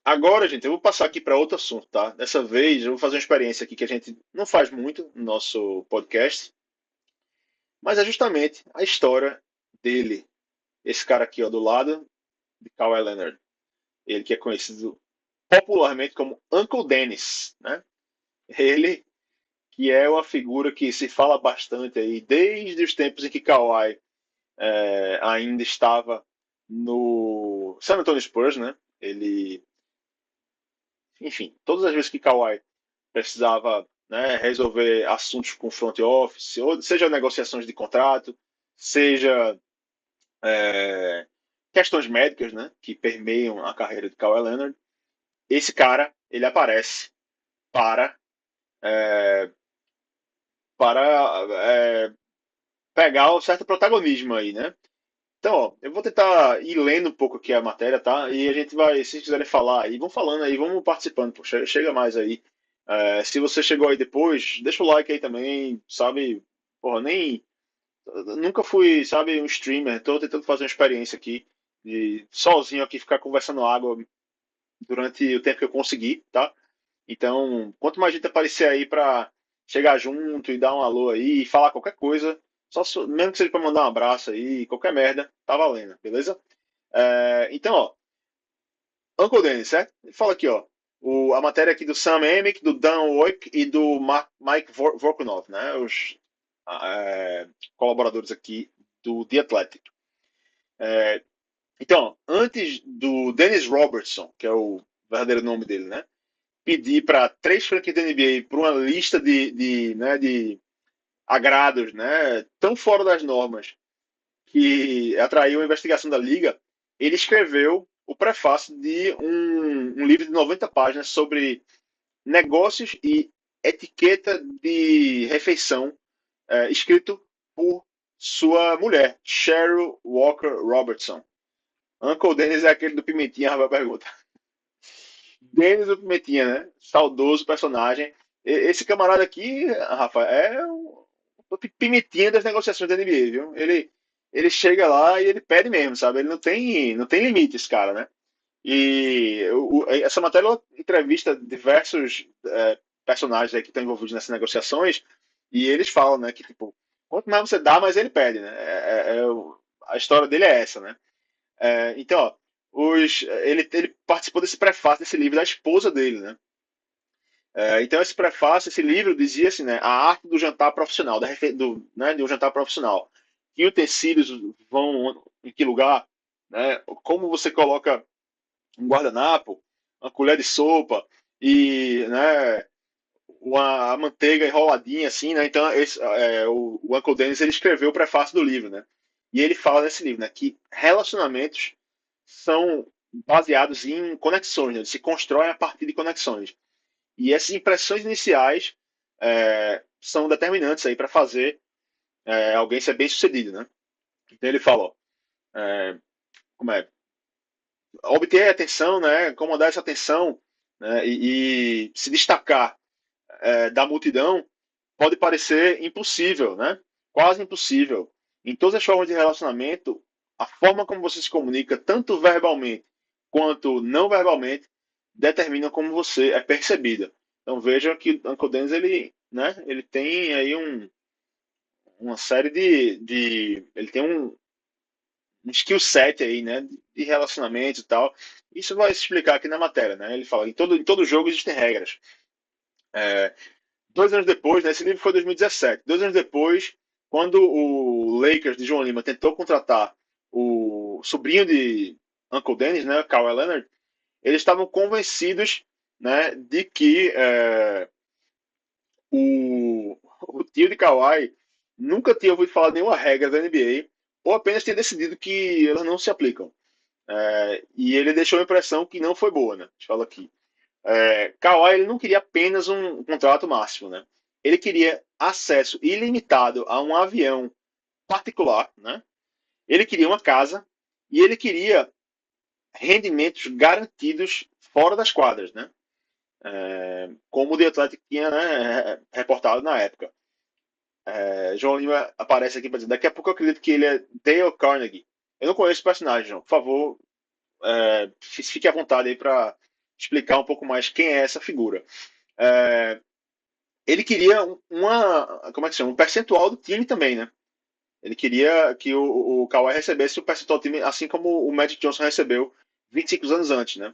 Agora, gente, eu vou passar aqui para outro assunto, tá? Dessa vez eu vou fazer uma experiência aqui que a gente não faz muito no nosso podcast, mas é justamente a história dele. Esse cara aqui, ó, do lado de Kawhi Leonard. Ele que é conhecido popularmente como Uncle Dennis, né? Ele que é uma figura que se fala bastante aí desde os tempos em que Kawhi ainda estava no San Antonio Spurs, né? Ele, enfim, todas as vezes que Kawhi precisava, né, resolver assuntos com front office, ou seja negociações de contrato, seja é, questões médicas, né, que permeiam a carreira de Kawhi Leonard, esse cara ele aparece para é, para pegar um certo protagonismo aí, né? Então, ó, eu vou tentar ir lendo um pouco aqui a matéria, tá? E a gente vai, se vocês quiserem falar aí, vão falando aí, vamos participando, pô, chega mais aí. Se você chegou aí depois, deixa o like aí também, sabe? Porra, nem. Nunca fui, sabe, um streamer, tô tentando fazer uma experiência aqui, de sozinho aqui ficar conversando água durante o tempo que eu conseguir, tá? Então, quanto mais gente aparecer aí pra chegar junto e dar um alô aí, e falar qualquer coisa, mesmo que seja pra mandar um abraço aí, qualquer merda, tá valendo, beleza? Então, ó, Uncle Dennis, certo? Ele fala aqui, ó, a matéria aqui do Sam Amick, do Dan Woik e do Mike Vorkunov, né? Os colaboradores aqui do The Athletic. É, então, antes do Dennis Robertson, que é o verdadeiro nome dele, né? Pedir para três franquias da NBA para uma lista de agrados, né? Tão fora das normas que atraiu a investigação da Liga, ele escreveu o prefácio de um livro de 90 páginas sobre negócios e etiqueta de refeição, escrito por sua mulher, Cheryl Walker Robertson. Uncle Dennis é aquele do Pimentinha, Rafael pergunta. Dennis do Pimentinha, né? Saudoso personagem. Esse camarada aqui, Rafa, é o Pimentinha das negociações da NBA, viu? Ele chega lá e ele pede mesmo, sabe? Ele não tem limite, esse cara, né? E essa matéria ela entrevista diversos personagens aí que estão envolvidos nessas negociações e eles falam, né, que tipo, quanto mais você dá, mais ele pede, né? A história dele é essa, né? Então, ó, ele participou desse prefácio desse livro da esposa dele, né? Então, esse prefácio, esse livro dizia assim, né? A arte do jantar profissional, né, de um jantar profissional. Que utensílios vão em que lugar, né? Como você coloca um guardanapo, uma colher de sopa e, né, a manteiga enroladinha assim, né? Então, o Uncle Dennis ele escreveu o prefácio do livro, né? E ele fala nesse livro, né, que relacionamentos são baseados em conexões, né? Eles se constroem a partir de conexões. E essas impressões iniciais são determinantes aí para fazer alguém ser bem sucedido, né? Então ele fala, ó, como é, obter atenção, né? Comandar essa atenção, né? E se destacar da multidão pode parecer impossível, né? Quase impossível. Em todas as formas de relacionamento, a forma como você se comunica, tanto verbalmente quanto não verbalmente, determina como você é percebida. Então vejam que Uncle Dennis ele tem aí uma série ele tem um skill set aí, né, de relacionamento e tal. Isso vai se explicar aqui na matéria, né? Ele fala em todo jogo existem regras. É, 2 anos depois, né, esse livro foi em 2017. 2 anos depois, quando o Lakers de João Lima tentou contratar o sobrinho de Uncle Dennis, né, Kawhi Leonard, eles estavam convencidos, né, de que o tio de Kawhi nunca tinha ouvido falar de nenhuma regra da NBA ou apenas tinha decidido que elas não se aplicam. E ele deixou a impressão que não foi boa, né? A gente fala aqui. Kawhi ele não queria apenas um contrato máximo, né? Ele queria acesso ilimitado a um avião particular, né? Ele queria uma casa e ele queria rendimentos garantidos fora das quadras, né? Como o The Athletic tinha, né, reportado na época. João Lima aparece aqui para dizer, daqui a pouco eu acredito que ele é Dale Carnegie. Eu não conheço o personagem, João. Por favor, fique à vontade aí para explicar um pouco mais quem é essa figura. É, ele queria como é que chama? Um percentual do time também, né? Ele queria que o Kawhi recebesse o percentual do time, assim como o Magic Johnson recebeu 25 anos antes, né?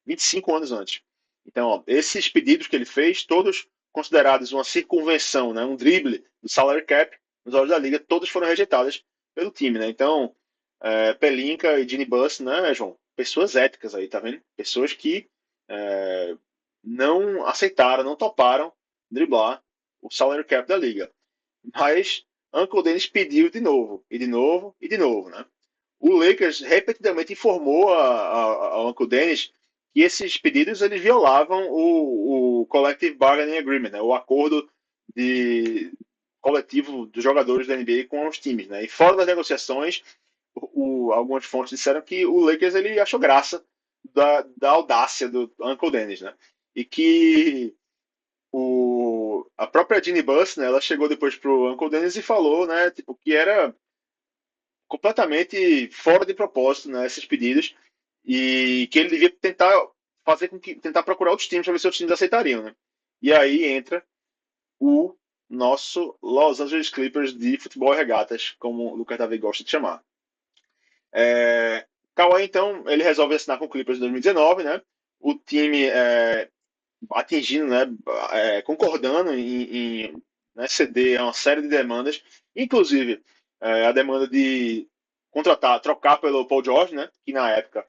25 anos antes. Então, ó, esses pedidos que ele fez, todos considerados uma circunvenção, né, um drible do salary cap nos olhos da liga, todas foram rejeitadas pelo time, né? Então, Pelinka e Ginny Buss, né, João? Pessoas éticas aí, tá vendo? Pessoas que é, não aceitaram, não toparam driblar o salary cap da liga. Mas Uncle Dennis pediu de novo, e de novo, e de novo, né? O Lakers repetidamente informou a Uncle Dennis que esses pedidos eles violavam o Collective Bargaining Agreement, né? O acordo de coletivo dos jogadores da NBA com os times, né? E fora das negociações, algumas fontes disseram que o Lakers ele achou graça da audácia do Uncle Dennis, né? E que a própria Jeannie Buss, né, ela chegou depois pro Uncle Dennis e falou, né, tipo, que era completamente fora de propósito, né, esses pedidos e que ele devia tentar fazer com que tentar procurar outros times para ver se outros times aceitariam, né? E aí entra o nosso Los Angeles Clippers de futebol e regatas, como o Lucas Davi gosta de chamar. Kawhi, então, ele resolve assinar com o Clippers em 2019, né? O time atingindo, né, concordando né, ceder a uma série de demandas, inclusive a demanda de contratar, trocar pelo Paul George, né, que na época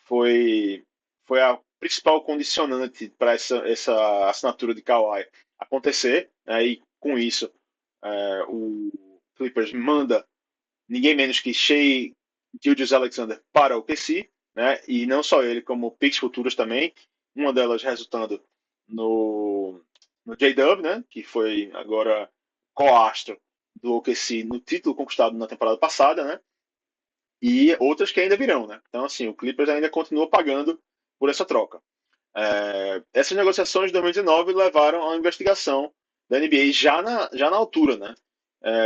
foi, foi a principal condicionante para essa assinatura de Kawhi acontecer, né, e com isso o Clippers manda ninguém menos que Shea Gilgeous-Alexander para o OKC, né, e não só ele, como picks futuros também, uma delas resultando no J-Dub, né, que foi agora co-astro do OKC no título conquistado na temporada passada, né, e outras que ainda virão, né. Então, assim, o Clippers ainda continua pagando por essa troca. Essas negociações de 2019 levaram a uma investigação da NBA já na altura, né,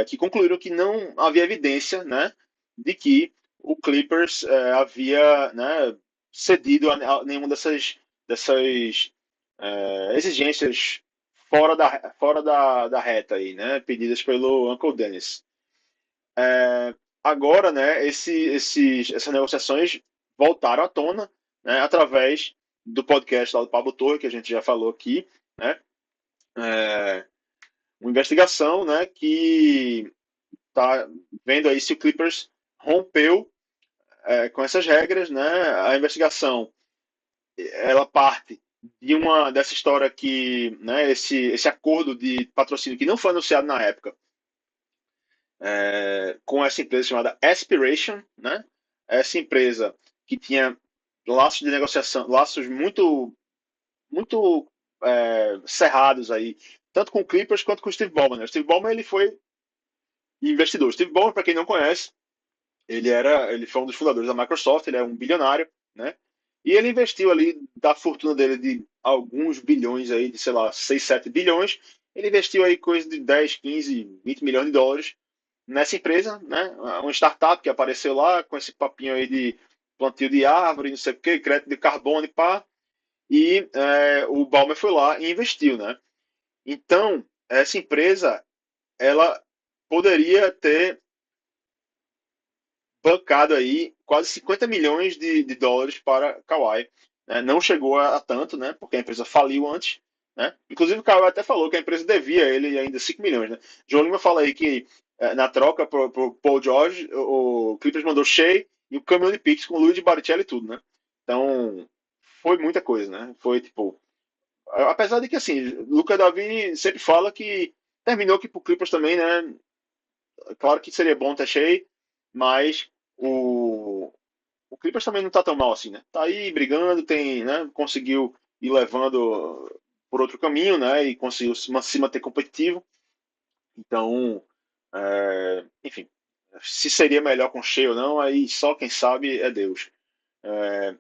que concluíram que não havia evidência, né, de que o Clippers havia, né, cedido a nenhuma dessas exigências fora da reta aí, né, pedidas pelo Uncle Dennis. Agora, né, essas negociações voltaram à tona, né, através do podcast lá do Pablo Torre, que a gente já falou aqui, né, é, uma investigação, né, que está vendo aí se o Clippers rompeu com essas regras, né, a investigação ela parte de uma dessa história que, né, esse acordo de patrocínio que não foi anunciado na época, com essa empresa chamada Aspiration, né? Essa empresa que tinha laços de negociação, laços muito cerrados aí, tanto com o Clippers quanto com o Steve Ballmer, né? O Steve Ballmer ele foi investidor. O Steve Ballmer, para quem não conhece, ele foi um dos fundadores da Microsoft, ele é um bilionário, né? E ele investiu ali da fortuna dele de alguns bilhões aí, de sei lá, 6, 7 bilhões, ele investiu aí coisa de 10, 15, 20 milhões de dólares nessa empresa, né? Uma startup que apareceu lá com esse papinho aí de plantio de árvore, não sei o que, crédito de carbono e pá. E o Balmer foi lá e investiu, né? Então, essa empresa, ela poderia ter bancado aí quase 50 milhões de dólares para Kawhi. Né? Não chegou a tanto, né? Porque a empresa faliu antes. Né? Inclusive o Kawhi até falou que a empresa devia a ele ainda 5 milhões. Né? João Lima fala aí que na troca pro Paul George, o Clippers mandou Shea e o caminhão de Pix com o Luigi Baricelli e tudo, né? Então, foi muita coisa, né? Foi tipo. Apesar de que, assim, Luca Davi sempre fala que terminou aqui pro Clippers também, né? Claro que seria bom ter Shea, mas o Clippers também não tá tão mal assim, né? Tá aí brigando, né? Conseguiu ir levando por outro caminho, né? E conseguiu se manter competitivo. Então, enfim, se seria melhor com Shea ou não, aí só quem sabe é Deus.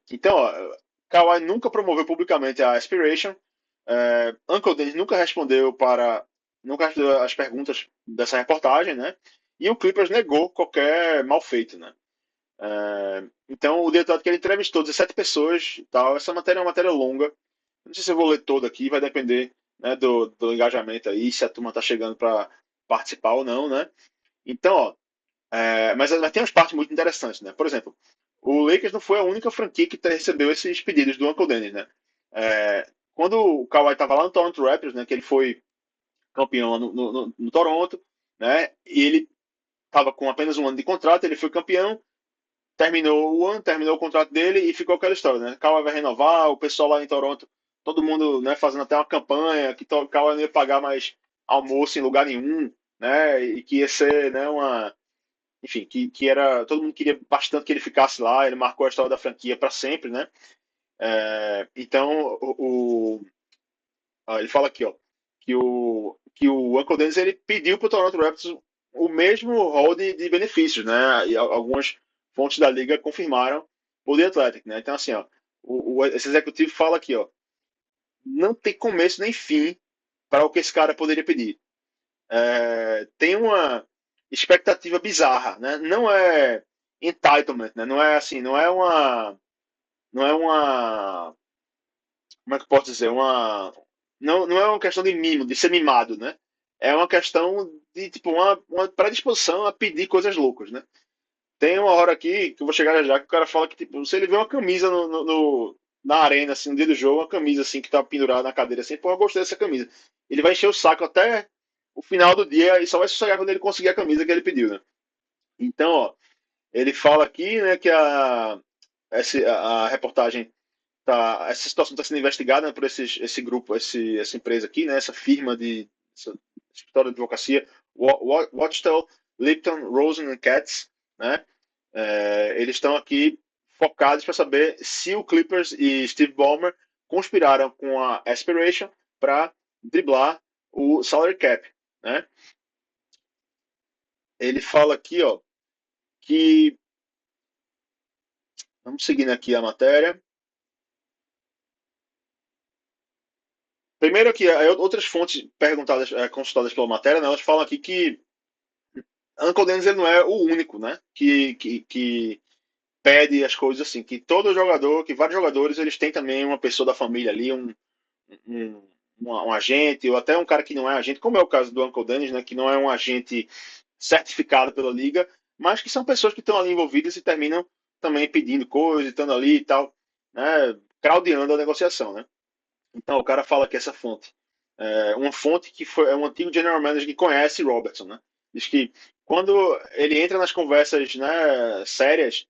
Então, ó, Kawhi nunca promoveu publicamente a Aspiration. Uncle Dennis nunca respondeu as perguntas dessa reportagem, né? E o Clippers negou qualquer mal feito, né? Então, o diretor que ele entrevistou 17 pessoas e tal. Essa matéria é uma matéria longa. Não sei se eu vou ler toda aqui, vai depender, né, do engajamento aí, se a turma está chegando para participar ou não, né? Então, ó, mas tem umas partes muito interessantes, né? Por exemplo, o Lakers não foi a única franquia que recebeu esses pedidos do Uncle Dennis, né? Quando o Kawhi estava lá no Toronto Raptors, né, que ele foi campeão lá no Toronto, né? E ele estava com apenas um ano de contrato, ele foi campeão, terminou o ano, terminou o contrato dele e ficou aquela história, né? Kawhi vai renovar, o pessoal lá em Toronto, todo mundo, né, fazendo até uma campanha que o Kawhi não ia pagar mais almoço em lugar nenhum, né? E que ia ser, né, enfim, que era, todo mundo queria bastante que ele ficasse lá, ele marcou a história da franquia para sempre, né? Então, ele fala aqui, ó, que o Uncle Dennis ele pediu para o Toronto Raptors o mesmo rol de benefícios, né? E algumas fontes da liga confirmaram o The Athletic, né? Então, assim, ó, esse executivo fala aqui, ó, não tem começo nem fim para o que esse cara poderia pedir. Tem uma expectativa bizarra, né? Não é entitlement, né? Não é assim, não é uma, como é que eu posso dizer, não é uma questão de mimo, de ser mimado, né? É uma questão de tipo uma predisposição a pedir coisas loucas, né? Tem uma hora aqui que eu vou chegar já que o cara fala que tipo, se ele vê uma camisa na arena assim no dia do jogo, uma camisa assim que tá pendurada na cadeira assim, pô, eu gostei dessa camisa. Ele vai encher o saco até o final do dia e só vai sossegar quando ele conseguir a camisa que ele pediu, né? Então, ó, ele fala aqui, né, que a reportagem essa situação está sendo investigada, né, por esse grupo, essa empresa aqui, né, essa firma essa escritório de advocacia, Watchtower, Lipton, Rosen and Katz, né? Eles estão aqui focados para saber se o Clippers e Steve Ballmer conspiraram com a Aspiration para driblar o salary cap, né? Ele fala aqui, ó, que vamos seguindo aqui a matéria. Primeiro aqui, outras fontes perguntadas, consultadas pela matéria, né, elas falam aqui que Uncle Dennis ele não é o único, né, que pede as coisas assim, que todo jogador, que vários jogadores, eles têm também uma pessoa da família ali, um, um agente, ou até um cara que não é agente, como é o caso do Uncle Dennis, né, que não é um agente certificado pela liga, mas que são pessoas que estão ali envolvidas e terminam também pedindo coisas, estando ali e tal, né, craudiando a negociação, né. Então o cara fala que essa fonte uma fonte que é um antigo general manager que conhece Robertson, né? Diz que quando ele entra nas conversas, né, sérias,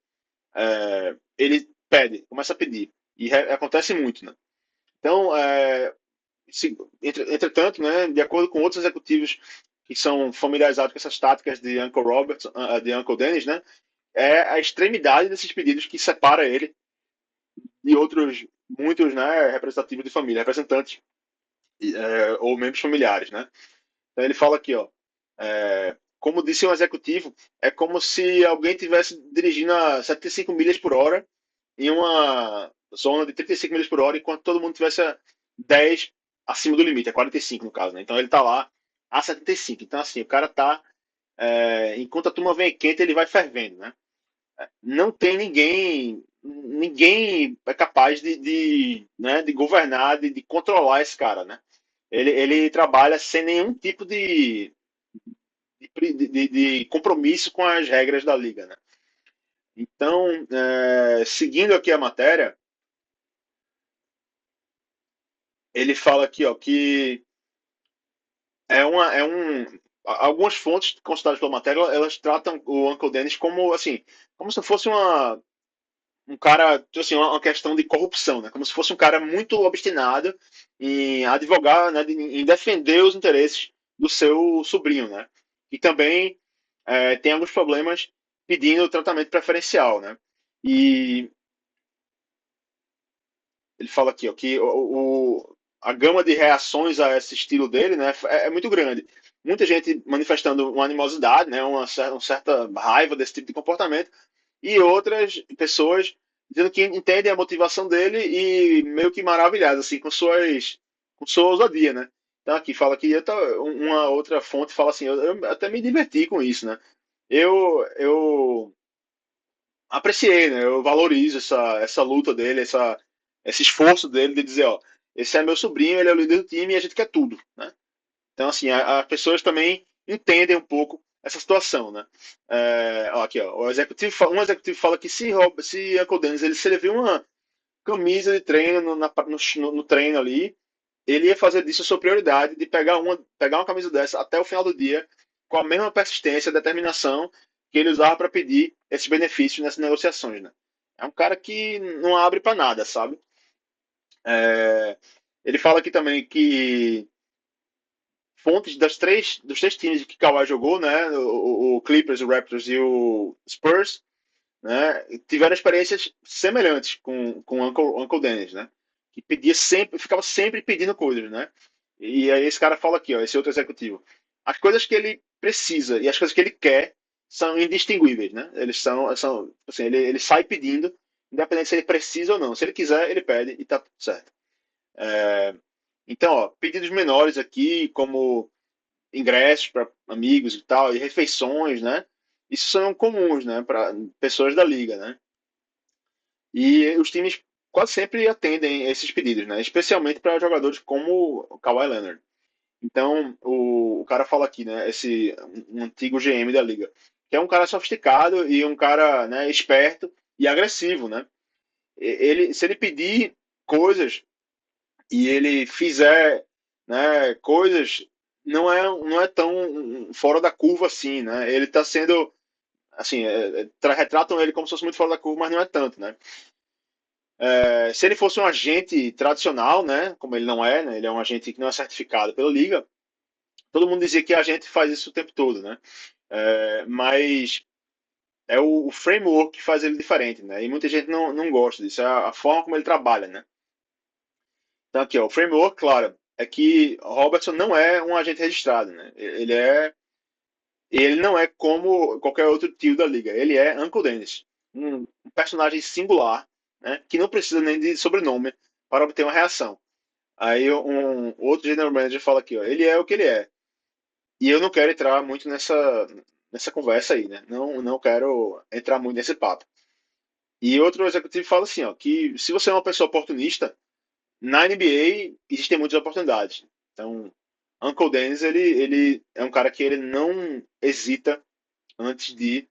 ele pede, começa a pedir e acontece muito, né? Então, entretanto, né, de acordo com outros executivos que são familiarizados com essas táticas de Uncle Robertson, de Uncle Dennis, né, é a extremidade desses pedidos que separa ele de outros muitos, né, representativos de família, representantes ou membros familiares, né? Então ele fala aqui, ó, como disse um executivo, é como se alguém tivesse dirigindo a 75 milhas por hora em uma zona de 35 milhas por hora, enquanto todo mundo tivesse a 10 acima do limite, é 45 no caso, né? Então ele tá lá a 75. Então assim, o cara tá enquanto a turma vem quente, ele vai fervendo, né? Não tem ninguém é capaz né, de governar, de controlar esse cara, né? Ele trabalha sem nenhum tipo de compromisso com as regras da liga, né? Então, seguindo aqui a matéria, ele fala aqui, ó, que algumas fontes consultadas pela matéria, elas tratam o Uncle Dennis como assim, como se fosse um cara, assim, uma questão de corrupção, né? Como se fosse um cara muito obstinado em advogar, né, em defender os interesses do seu sobrinho, né? E também tem alguns problemas pedindo tratamento preferencial, né? E ele fala aqui, ó, que a gama de reações a esse estilo dele, né, é muito grande. Muita gente manifestando uma animosidade, né, uma certa raiva desse tipo de comportamento, e outras pessoas dizendo que entendem a motivação dele e meio que maravilhadas assim com sua ousadia, né? Então aqui fala que uma outra fonte fala assim, eu até me diverti com isso, né? Eu apreciei, né? Eu valorizo essa luta dele, esse esforço dele de dizer, ó, esse é meu sobrinho, ele é o líder do time e a gente quer tudo, né? Então, assim, as pessoas também entendem um pouco essa situação, né? Ó, aqui, ó, um executivo fala que se Uncle Dennis ele, se ele viu uma camisa de treino no treino ali, ele ia fazer disso a sua prioridade de pegar uma camisa dessa até o final do dia, com a mesma persistência e determinação que ele usava para pedir esses benefícios nessas negociações, né? É um cara que não abre para nada, sabe? É, ele fala aqui também que fontes dos três times que Kawhi jogou, né? O Clippers, o Raptors e o Spurs, né? Tiveram experiências semelhantes com Uncle Dennis, né? Que pedia sempre, ficava sempre pedindo coisas, né? E aí esse cara fala aqui, ó, esse outro executivo. As coisas que ele precisa e as coisas que ele quer são indistinguíveis, né? São assim, ele sai pedindo, independente se ele precisa ou não. Se ele quiser, ele pede e tá tudo certo. Então, ó, pedidos menores aqui, como ingressos para amigos e tal, e refeições, né? Isso são comuns, né, para pessoas da liga, né? E os times quase sempre atendem esses pedidos, né? Especialmente para jogadores como o Kawhi Leonard. Então, o cara fala aqui, né? Um antigo GM da liga, que é um cara sofisticado e um cara, né, esperto e agressivo, né? Se ele pedir coisas e ele fizer, né, coisas, não é tão fora da curva assim, né? Ele está sendo, assim, retratam ele como se fosse muito fora da curva, mas não é tanto, né? Se ele fosse um agente tradicional, né, como ele não é, né, ele é um agente que não é certificado pela liga, todo mundo dizia que a gente faz isso o tempo todo, né? Mas é o framework que faz ele diferente, né? E muita gente não gosta disso, é a forma como ele trabalha, né? Então aqui, ó, o framework, claro, é que Robertson não é um agente registrado, né? Ele não é como qualquer outro tio da liga. Ele é Uncle Dennis, um personagem singular, né? Que não precisa nem de sobrenome para obter uma reação. Aí um outro general manager fala aqui, ó, ele é o que ele é. E eu não quero entrar muito nessa conversa aí, né? Não quero entrar muito nesse papo. E outro executivo fala assim, ó, que se você é uma pessoa oportunista, na NBA existem muitas oportunidades. Então, Uncle Dennis, ele é um cara que ele não hesita antes de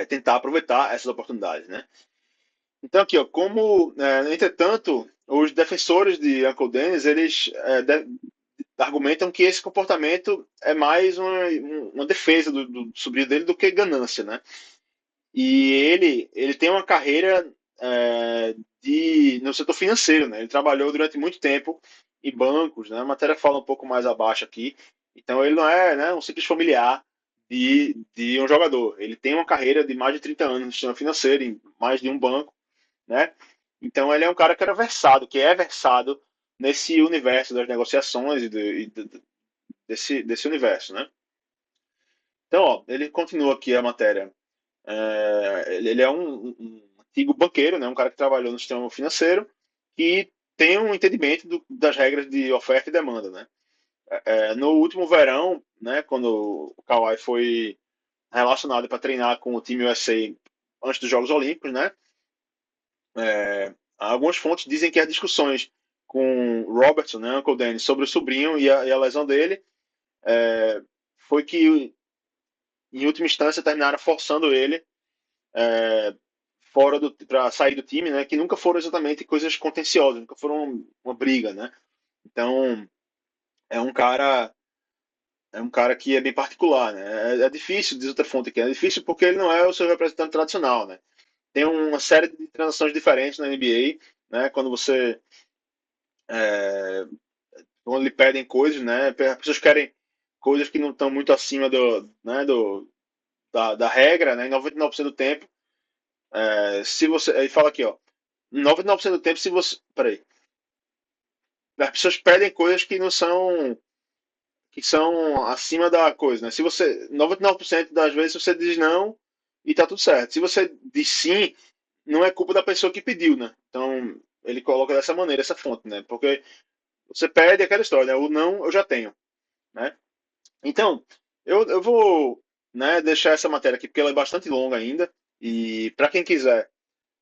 tentar aproveitar essas oportunidades, né? Então aqui, ó, entretanto, os defensores de Uncle Dennis, eles argumentam que esse comportamento é mais uma defesa do sobrinho dele do que ganância, né? E ele tem uma carreira no setor financeiro, né? Ele trabalhou durante muito tempo em bancos, né? A matéria fala um pouco mais abaixo aqui. Então ele não é, né, um simples familiar de um jogador. Ele tem uma carreira de mais de 30 anos no sistema financeiro, em mais de um banco, né? Então ele é um cara que era versado, que é versado nesse universo das negociações desse universo, né? Então, ó, ele continua aqui a matéria. Ele é um antigo banqueiro, né? Um cara que trabalhou no sistema financeiro que tem um entendimento das regras de oferta e demanda, né? No último verão, né, quando o Kawhi foi relacionado para treinar com o time USA antes dos Jogos Olímpicos, né? Algumas fontes dizem que as discussões com Robertson, né, Uncle Dennis, sobre o sobrinho e a lesão dele, foi que, em última instância, terminaram forçando ele fora para sair do time, né? Que nunca foram exatamente coisas contenciosas, nunca foram uma briga, né? Então é um cara é um cara que é bem particular, né? É difícil, diz outra fonte aqui, é difícil porque ele não é o seu representante tradicional, né? Tem uma série de transações diferentes na NBA, né? É, quando lhe pedem coisas, né? As pessoas querem coisas que não estão muito acima da regra, né? Em 99% do tempo, se você, ele fala aqui, ó, 99% do tempo, se você, peraí, as pessoas pedem coisas que são acima da coisa, né? Se você 99% das vezes você diz não e tá tudo certo. Se você diz sim, não é culpa da pessoa que pediu, né? Então, ele coloca dessa maneira essa fonte, né? Porque você pede aquela história, né? O não eu já tenho, né? Então, eu vou, né, deixar essa matéria aqui porque ela é bastante longa ainda E para quem quiser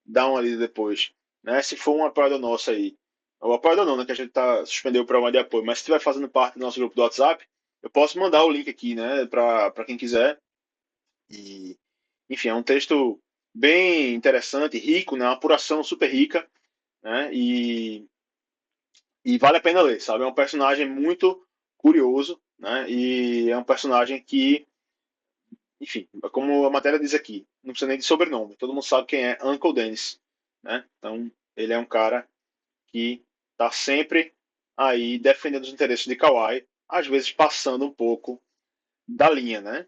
dar uma lida depois, né? Se for um apoiador nosso aí, ou apoiador não, né? Que a gente suspendeu o programa de apoio, mas se estiver fazendo parte do nosso grupo do WhatsApp, eu posso mandar o link aqui, né? Para quem quiser. E, enfim, é um texto bem interessante, rico, né? Uma apuração super rica, né? E vale a pena ler, sabe? É um personagem muito curioso, né? E é um personagem que, enfim, como a matéria diz aqui, não precisa nem de sobrenome, todo mundo sabe quem é Uncle Dennis, né? Então, ele é um cara que está sempre aí defendendo os interesses de Kawhi, às vezes passando um pouco da linha, né?